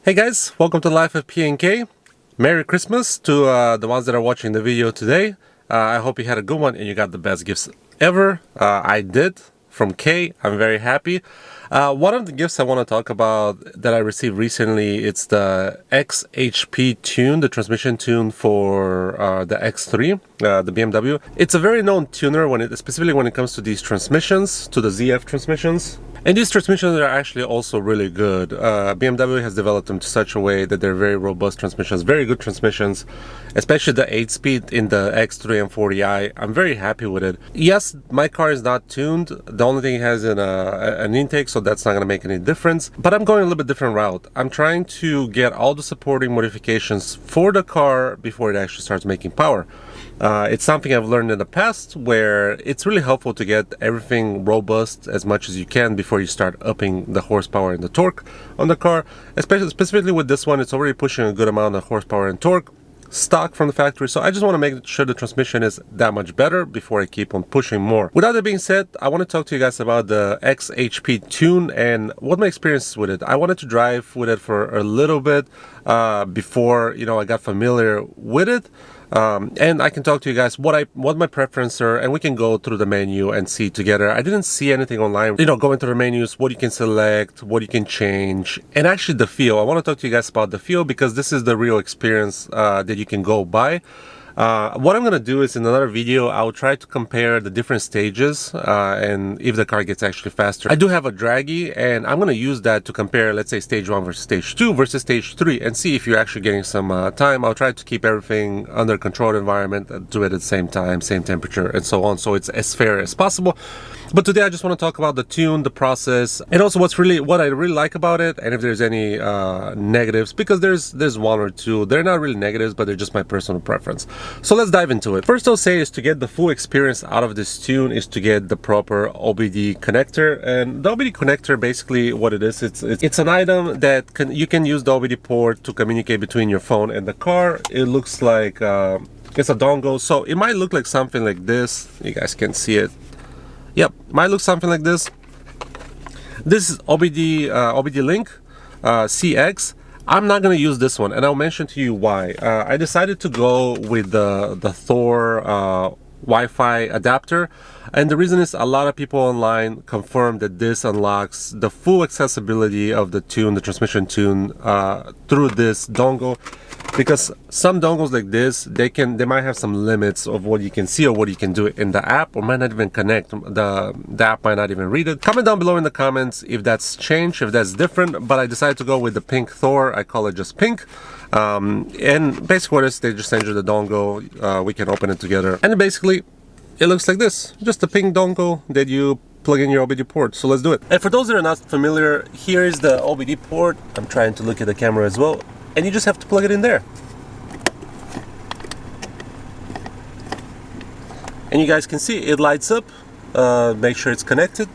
Hey guys, welcome to Life of P&K. Merry Christmas to the ones that are watching the video today. I hope you had a good one and you got the best gifts ever. I did, from K. I'm very happy. One of the gifts I want to talk about that I received recently, it's the xHP tune, the transmission tune for the X3, the BMW. It's a very known tuner specifically when it comes to these transmissions, to the ZF transmissions. And these transmissions are actually also really good. BMW has developed them to such a way that they're very robust transmissions, very good transmissions, especially the 8-speed in the X3 M40i. I'm very happy with it. Yes, my car is not tuned. The only thing it has is an intake, so that's not going to make any difference. But I'm going a little bit different route. I'm trying to get all the supporting modifications for the car before it actually starts making power. It's something I've learned in the past where it's really helpful to get everything robust as much as you can before you start upping the horsepower and the torque on the car. Specifically with this one, it's already pushing a good amount of horsepower and torque stock from the factory, so I just want to make sure the transmission is that much better before I keep on pushing more. With that being said, I want to talk to you guys about the xHP tune and what my experience is with it. I wanted to drive with it for a little bit before I got familiar with it. And I can talk to you guys what my preferences are, and we can go through the menu and see together. I didn't see anything online, going through the menus, what you can select, what you can change, and actually the feel. I want to talk to you guys about the feel because this is the real experience that you can go by. What I'm going to do is in another video, I'll try to compare the different stages and if the car gets actually faster. I do have a draggy and I'm going to use that to compare, let's say, stage 1 versus stage 2 versus stage 3 and see if you're actually getting some time. I'll try to keep everything under controlled environment, do it at the same time, same temperature and so on, so it's as fair as possible. But today I just want to talk about the tune, the process, and also what I really like about it, and if there's any negatives, because there's one or two. They're not really negatives, but they're just my personal preference. So let's dive into it. First I'll say is to get the full experience out of this tune is to get the proper OBD connector. And the OBD connector, basically what it is, it's an item that you can use the OBD port to communicate between your phone and the car. It looks like it's a dongle, so it might look like something like this. You guys can see it. Yep, might look something like this. This is OBD link CX. I'm not going to use this one, and I'll mention to you why. I decided to go with the Thor Wi-Fi adapter, and the reason is a lot of people online confirm that this unlocks the full accessibility of the tune, the transmission tune, through this dongle. Because some dongles like this, they might have some limits of what you can see or what you can do in the app, or might not even connect. The app might not even read it. Comment down below in the comments if that's changed, if that's different. But I decided to go with the pink Thor. I call it just pink. And basically what it is, they just send you the dongle. We can open it together. And basically, it looks like this. Just a pink dongle that you plug in your OBD port. So let's do it. And for those that are not familiar, here is the OBD port. I'm trying to look at the camera as well. And you just have to plug it in there. And you guys can see it lights up. Make sure it's connected.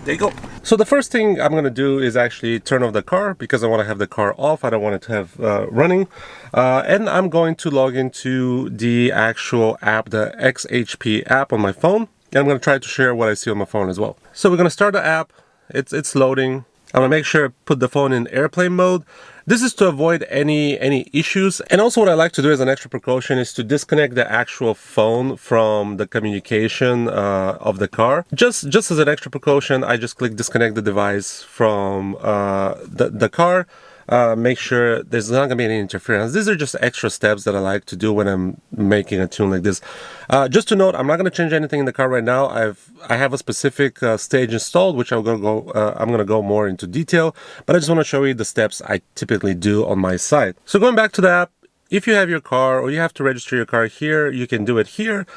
There you go. So the first thing I'm going to do is actually turn off the car because I want to have the car off. I don't want it to have running. And I'm going to log into the actual app, the xHP app on my phone. And I'm going to try to share what I see on my phone as well. So we're going to start the app. It's loading. I'm gonna make sure I put the phone in airplane mode. This is to avoid any issues. And also what I like to do as an extra precaution is to disconnect the actual phone from the communication of the car. Just as an extra precaution, I just click disconnect the device from the car. Make sure there's not gonna be any interference. These are just extra steps that I like to do when I'm making a tune like this. Just to note, I'm not gonna change anything in the car right now. I have a specific stage installed, which I'm gonna go more into detail. But I just want to show you the steps I typically do on my side. So going back to the app, if you have your car or you have to register your car here, you can do it here.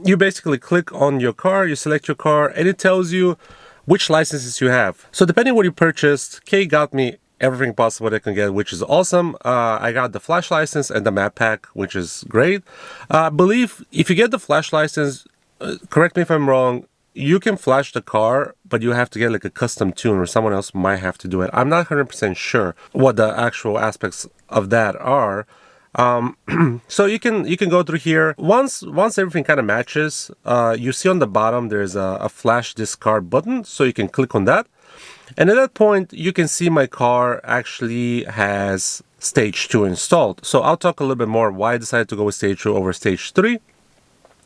You basically click on your car, you select your car, and it tells you which licenses you have. So depending on what you purchased, K got me everything possible they can get, which is awesome. I got the flash license and the map pack, which is great. I believe if you get the flash license, correct me if I'm wrong, you can flash the car, but you have to get like a custom tune, or someone else might have to do it. I'm not 100% sure what the actual aspects of that are. So you can go through here. Once everything kind of matches, you see on the bottom there's a flash this car button, so you can click on that. And at that point, you can see my car actually has stage 2 installed. So I'll talk a little bit more why I decided to go with stage 2 over stage 3.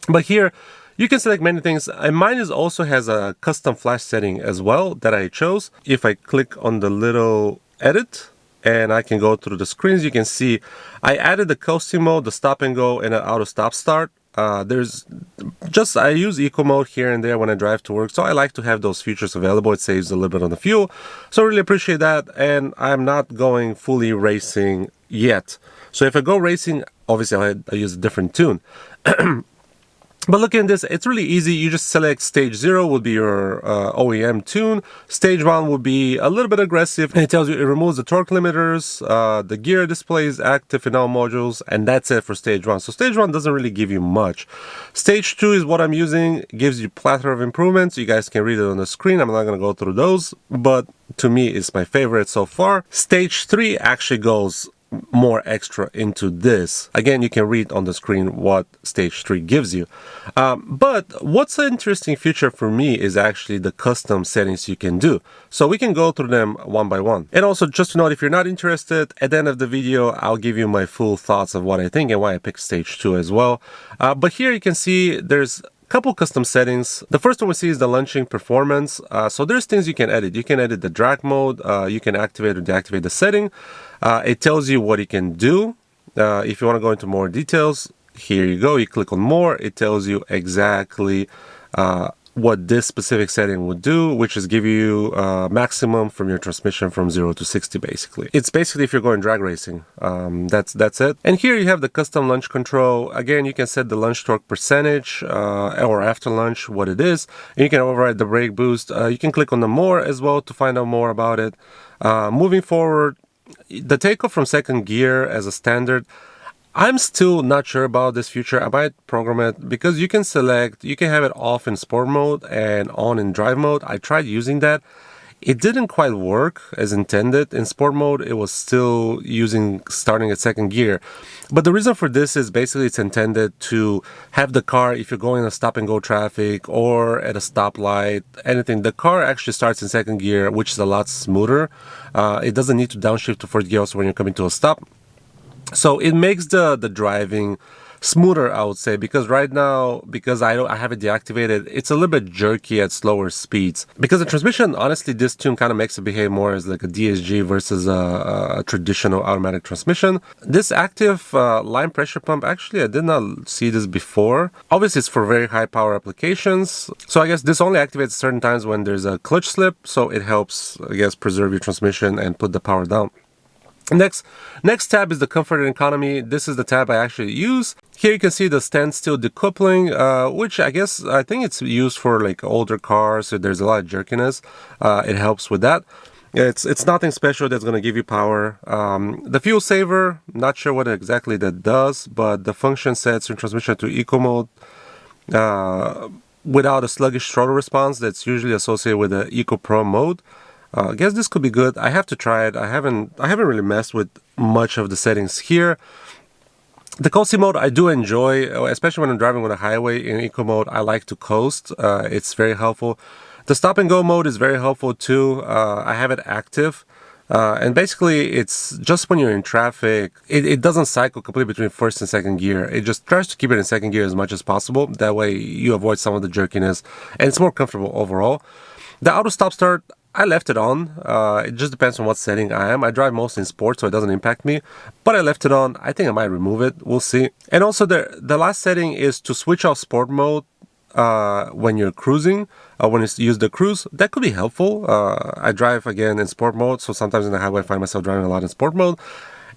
But here, you can select many things, and mine also has a custom flash setting as well that I chose. If I click on the little edit, and I can go through the screens, you can see I added the coasting mode, the stop and go, and an auto stop start. I use eco mode here and there when I drive to work, so I like to have those features available. It saves a little bit on the fuel, so I really appreciate that. And I'm not going fully racing yet, so if I go racing, obviously I use a different tune. But look at this, it's really easy. You just select stage 0 would be your OEM tune. Stage 1 would be a little bit aggressive, and it tells you it removes the torque limiters, the gear displays active in all modules, and that's it for stage 1. So stage 1 doesn't really give you much. Stage 2 is what I'm using, gives you plethora of improvements. You guys can read it on the screen. I'm not going to go through those, but to me it's my favorite so far. Stage 3 actually goes more extra into this. Again, you can read on the screen what stage 3 gives you. But what's an interesting feature for me is actually the custom settings you can do. So we can go through them one by one. And also, just to note, if you're not interested, at the end of the video, I'll give you my full thoughts of what I think and why I picked stage 2 as well. But here you can see there's couple custom settings. The first one we see is the launching performance. So there's things you can edit. You can edit the drag mode. You can activate or deactivate the setting. It tells you what you can do. If you want to go into more details, here you go. You click on more. It tells you exactly what this specific setting would do, which is give you maximum from your transmission from 0 to 60 basically. It's basically if you're going drag racing. That's it. And here you have the custom launch control. Again, you can set the launch torque percentage or after launch what it is. And you can override the brake boost. You can click on the more as well to find out more about it. Moving forward, the takeoff from second gear as a standard, I'm still not sure about this feature. I might program it because you can have it off in sport mode and on in drive mode. I tried using that. It didn't quite work as intended. In sport mode, it was still starting at second gear. But the reason for this is basically it's intended to have the car, if you're going in a stop and go traffic or at a stoplight, anything, the car actually starts in second gear, which is a lot smoother. It doesn't need to downshift to fourth gear also when you're coming to a stop. So it makes the driving smoother, I would say, because right now, because I have it deactivated, it's a little bit jerky at slower speeds. Because the transmission, honestly, this tune kind of makes it behave more as like a DSG versus a traditional automatic transmission. This active line pressure pump, actually, I did not see this before. Obviously, it's for very high power applications. So I guess this only activates certain times when there's a clutch slip. So it helps, I guess, preserve your transmission and put the power down. Next tab is the comfort and economy. This is the tab I actually use. Here you can see the standstill decoupling, which I think it's used for like older cars. So there's a lot of jerkiness. It helps with that. It's nothing special that's going to give you power. The fuel saver, not sure what exactly that does, but the function sets your transmission to eco mode without a sluggish throttle response that's usually associated with the Eco Pro mode. I guess this could be good. I have to try it. I haven't really messed with much of the settings here. The coasting mode I do enjoy, especially when I'm driving on a highway in eco mode. I like to coast. It's very helpful. The stop and go mode is very helpful too. I have it active. And basically, it's just when you're in traffic, it doesn't cycle completely between first and second gear. It just tries to keep it in second gear as much as possible. That way you avoid some of the jerkiness and it's more comfortable overall. The auto stop start, I left it on. It just depends on what setting I am. I drive mostly in sport, so it doesn't impact me. But I left it on. I think I might remove it. We'll see. And also the last setting is to switch off sport mode when you're cruising. When you use the cruise, that could be helpful. I drive again in sport mode, so sometimes in the highway I find myself driving a lot in sport mode.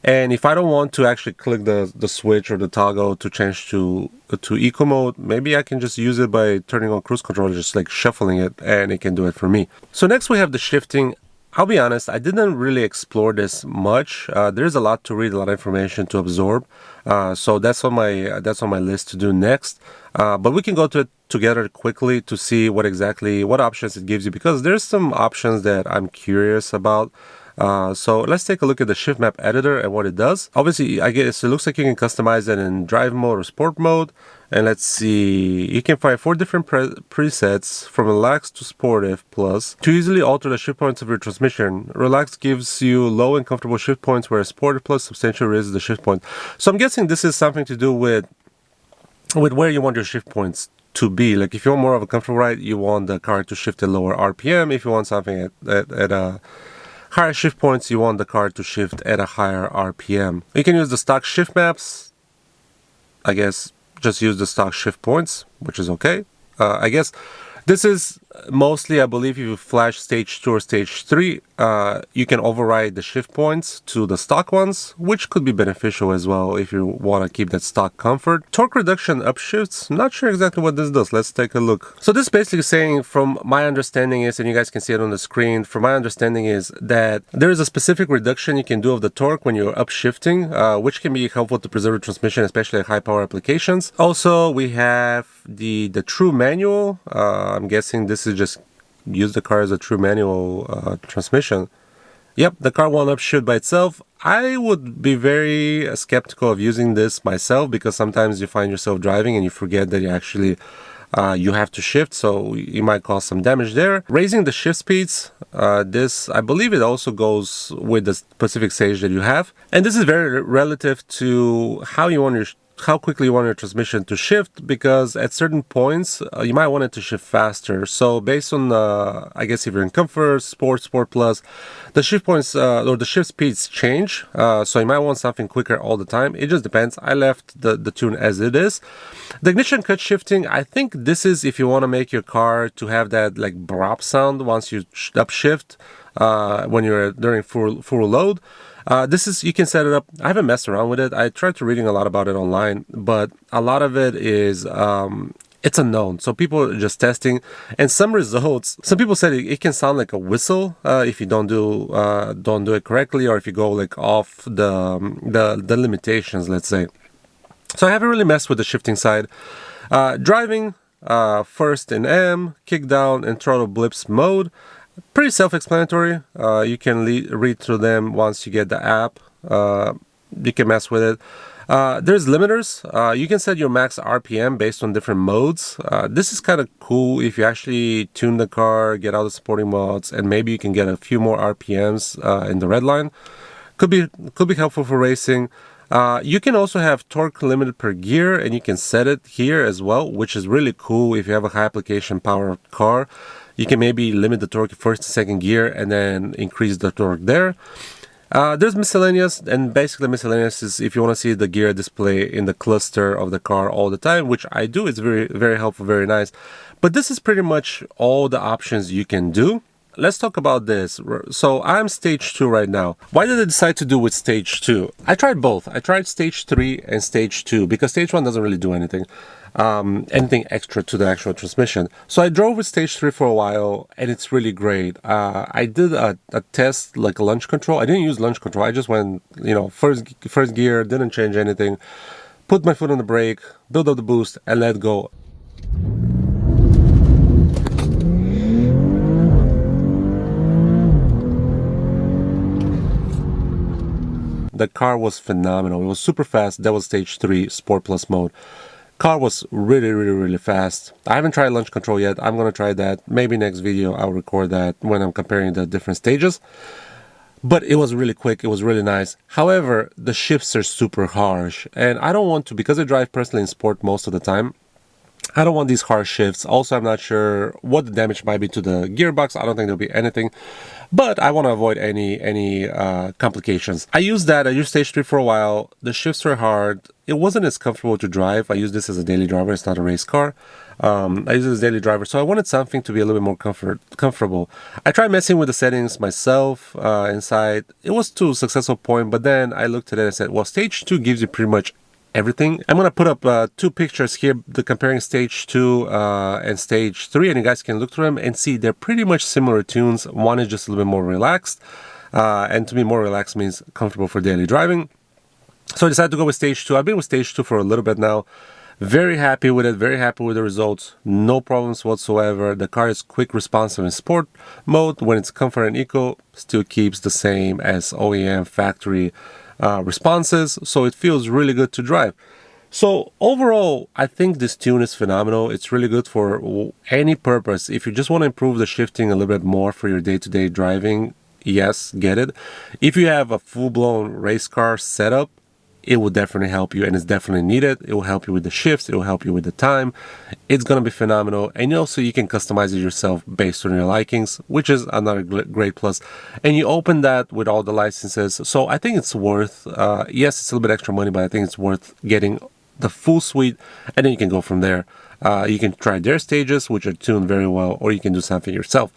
And if I don't want to actually click the switch or the toggle to change to eco mode, maybe I can just use it by turning on cruise control, just like shuffling it, and it can do it for me. So next we have the shifting. I'll be honest, I didn't really explore this much. There's a lot to read, a lot of information to absorb. So that's on my list to do next. But we can go to it together quickly to see what options it gives you, because there's some options that I'm curious about. So let's take a look at the shift map editor and what it does. Obviously, I guess it looks like you can customize it in drive mode or sport mode. And let's see, you can find 4 different presets from relax to sportive plus to easily alter the shift points of your transmission. Relax gives you low and comfortable shift points, whereas sportive plus substantially raises the shift point. So I'm guessing this is something to do with where you want your shift points to be. Like if you want more of a comfortable ride, you want the car to shift at lower RPM. If you want something at a higher shift points, you want the car to shift at a higher RPM. You can use the stock shift maps. I guess just use the stock shift points, which is okay. I guess this is mostly, I believe, if you flash stage 2 or stage 3, you can override the shift points to the stock ones, which could be beneficial as well if you want to keep that stock comfort. Torque reduction upshifts, not sure exactly what this does. Let's take a look. So this is basically saying, from my understanding is, and you guys can see it on the screen, from my understanding is that there is a specific reduction you can do of the torque when you're upshifting, which can be helpful to preserve the transmission, especially at high power applications. Also, we have the true manual. I'm guessing this is just use the car as a true manual transmission. Yep, the car won't upshift by itself. I would be very skeptical of using this myself, because sometimes you find yourself driving and you forget that you actually you have to shift, so you might cause some damage there. Raising the shift speeds, this, I believe it also goes with the specific stage that you have. And this is very relative to how quickly you want your transmission to shift, because at certain points you might want it to shift faster. So based on I guess if you're in comfort, sport plus, the shift points or the shift speeds change, so you might want something quicker all the time. It just depends. I left the tune as it is. The ignition cut shifting, I think this is if you want to make your car to have that like brop sound once you upshift when you're during full load. This is, you can set it up. I haven't messed around with it. I tried to reading a lot about it online, but a lot of it is it's unknown. So people are just testing, and some results. Some people said it can sound like a whistle if you don't do it correctly, or if you go like off the limitations, let's say. So I haven't really messed with the shifting side. Driving first in M, kick down, and throttle blips mode. Pretty self-explanatory. You can read through them once you get the app. You can mess with it. There's limiters. You can set your max RPM based on different modes. This is kind of cool if you actually tune the car, get all the supporting mods, and maybe you can get a few more RPMs in the red line. Could be helpful for racing. You can also have torque limited per gear, and you can set it here as well, which is really cool if you have a high application power car. You can maybe limit the torque first and second gear and then increase the torque there. There's miscellaneous, and basically miscellaneous is if you want to see the gear display in the cluster of the car all the time, which I do. It's very, very helpful, very nice. But this is pretty much all the options you can do. Let's talk about this. So I'm stage 2 right now. Why did I decide to do with stage 2? I tried both. I tried stage 3 and stage 2 because stage 1 doesn't really do anything extra to the actual transmission. So I drove with stage 3 for a while, and it's really great. I did a test, like a launch control. I didn't use launch control. I just went, first gear, didn't change anything, put my foot on the brake, build up the boost, and let go. The car was phenomenal. It was super fast. That was stage 3 Sport Plus mode. Car was really fast. I haven't tried launch control yet. I'm gonna try that. Maybe next video I'll record that when I'm comparing the different stages. But it was really quick. It was really nice. However, the shifts are super harsh, and I don't want to, because I drive personally in sport most of the time, I don't want these harsh shifts. Also, I'm not sure what the damage might be to the gearbox. I don't think there'll be anything, but I want to avoid any complications. I used stage 3 for a while. The shifts were hard. It wasn't as comfortable to drive. I use this as a daily driver. It's not a race car. I use it as a daily driver, so I wanted something to be a little bit more comfortable. I tried messing with the settings myself inside. It was to a successful point, but then I looked at it and said, well, stage 2 gives you pretty much everything. I'm gonna put up 2 pictures here, comparing stage 2 and stage 3, and you guys can look through them and see they're pretty much similar tunes. One is just a little bit more relaxed, and to me, more relaxed means comfortable for daily driving. So I decided to go with stage 2. I've been with stage 2 for a little bit now. Very happy with it, very happy with the results. No problems whatsoever. The car is quick, responsive in sport mode. When it's comfort and eco, still keeps the same as OEM factory responses. So it feels really good to drive. So overall, I think this tune is phenomenal. It's really good for any purpose. If you just want to improve the shifting a little bit more for your day-to-day driving, yes, get it. If you have a full-blown race car setup, it will definitely help you, and it's definitely needed. It will help you with the shifts. It will help you with the time. It's going to be phenomenal. And also you can customize it yourself based on your likings, which is another great plus. And you open that with all the licenses. So I think it's worth, yes, it's a little bit extra money, but I think it's worth getting the full suite, and then you can go from there. You can try their stages, which are tuned very well, or you can do something yourself.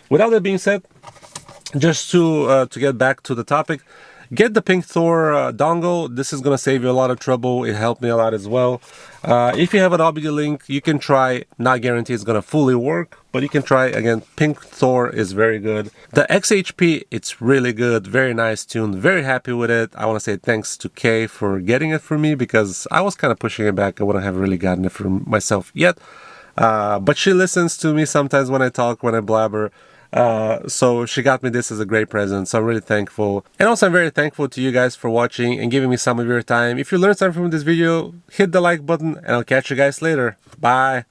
With all that being said, just to get back to the topic, get the Pink Thor dongle. This is going to save you a lot of trouble. It helped me a lot as well. If you have an OBD link, you can try. Not guarantee it's going to fully work, but you can try. Again, Pink Thor is very good. The xHP, it's really good. Very nice tune. Very happy with it. I want to say thanks to Kay for getting it for me, because I was kind of pushing it back. I wouldn't have really gotten it for myself yet. But she listens to me sometimes when I talk, when I blabber. So she got me this as a great present, so I'm really thankful. And also I'm very thankful to you guys for watching and giving me some of your time. If you learned something from this video, hit the like button, and I'll catch you guys later. Bye!